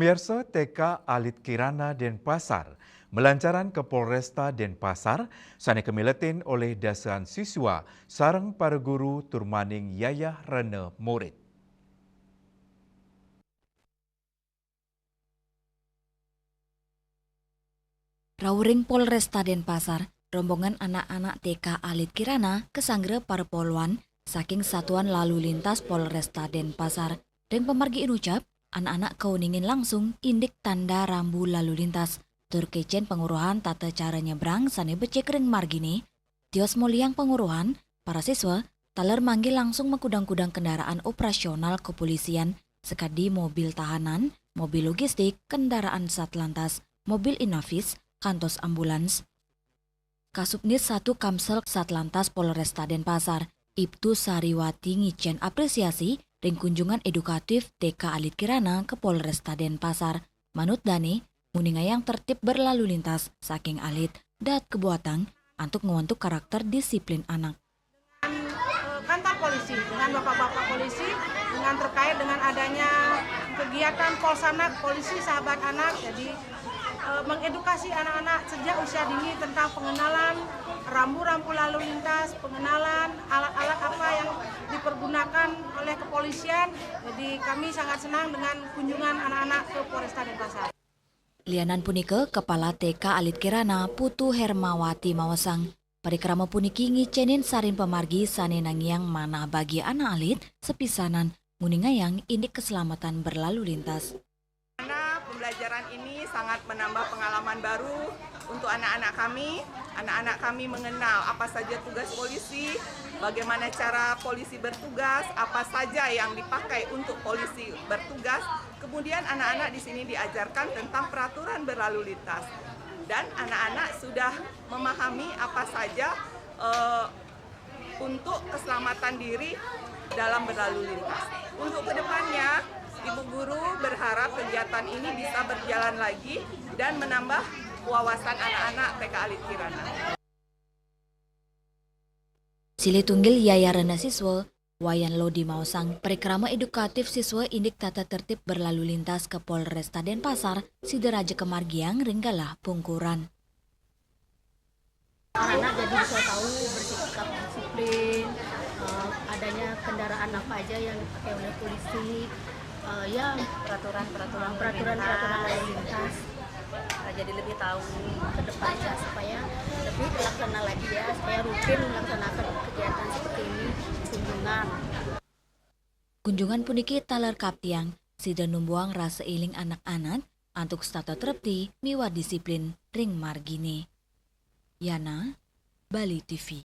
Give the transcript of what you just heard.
Pemirsa TK Alit Kirana Denpasar melancaran ke Polresta Denpasar sana kemiletin oleh dasaan siswa sareng para guru turmaning yayah rene murid. Rauring Polresta Denpasar, rombongan anak-anak TK Alit Kirana kesanggre para poluan saking Satuan Lalu Lintas Polresta Denpasar. Dan pemargi inucap, anak-anak keuningin langsung indik tanda rambu lalu lintas. Terkecen penguruhan tata cara nyebrang sane becek ring margini. Tios moliang penguruhan, para siswa taler manggil langsung mengkudang-kudang kendaraan operasional kepolisian sekadi mobil tahanan, mobil logistik, kendaraan satlantas, mobil inafis, kantos ambulans. Kasubnit 1 Kamsel Satlantas Polresta Denpasar, Ibtu Sariwati ngicen apresiasi ring kunjungan edukatif TK Alit Kirana ke Polresta Denpasar. Manut Dani, muningayang tertib berlalu lintas saking Alit dat kebuatan untuk ngewantuk karakter disiplin anak. Kantor polisi dengan bapak-bapak polisi dengan terkait dengan adanya kegiatan Polsanak Polisi Sahabat Anak, jadi mengedukasi anak-anak sejak usia dini tentang pengenalan rambu-rambu lalu lintas, pengenalan alat-alat apa yang dipergunakan oleh kepolisian. Jadi kami sangat senang dengan kunjungan anak-anak ke Polresta Denpasar. Lianan punike Kepala TK Alit Kirana Putu Hermawati Mawasang. Parikrama puniki ngicenin sarin pemargi sane nangiang mana bagi anak alit sepisanan muningayang indik keselamatan berlalu lintas. Pembelajaran ini sangat menambah pengalaman baru untuk anak-anak kami. Anak-anak kami mengenal apa saja tugas polisi, bagaimana cara polisi bertugas, apa saja yang dipakai untuk polisi bertugas. Kemudian anak-anak di sini diajarkan tentang peraturan berlalu lintas. Dan anak-anak sudah memahami apa saja untuk keselamatan diri dalam berlalu lintas. Untuk kedepannya, Ibu Guru berharap kegiatan ini bisa berjalan lagi dan menambah wawasan anak-anak TK Alit Kirana. Sili tunggil yaya rena siswa, wayan lodi mausang perikrama edukatif siswa indik tata tertib berlalu lintas ke Polresta Denpasar, Sideraja Kemargiang ringgalah pungkuran. Anak-anak jadi bisa tahu bersikap disiplin, adanya kendaraan apa aja yang dipakai oleh polisi, ya peraturan lalu lintas. Jadi lebih tahu Ke depannya supaya lebih terlaksana lagi ya, supaya rutin melaksanakan kegiatan seperti ini, kunjungan. Kunjungan puniki taler kaptiang, sida numbuang rasa iling anak-anak antuk stata terpti miwa disiplin ring margini. Yana, Bali TV.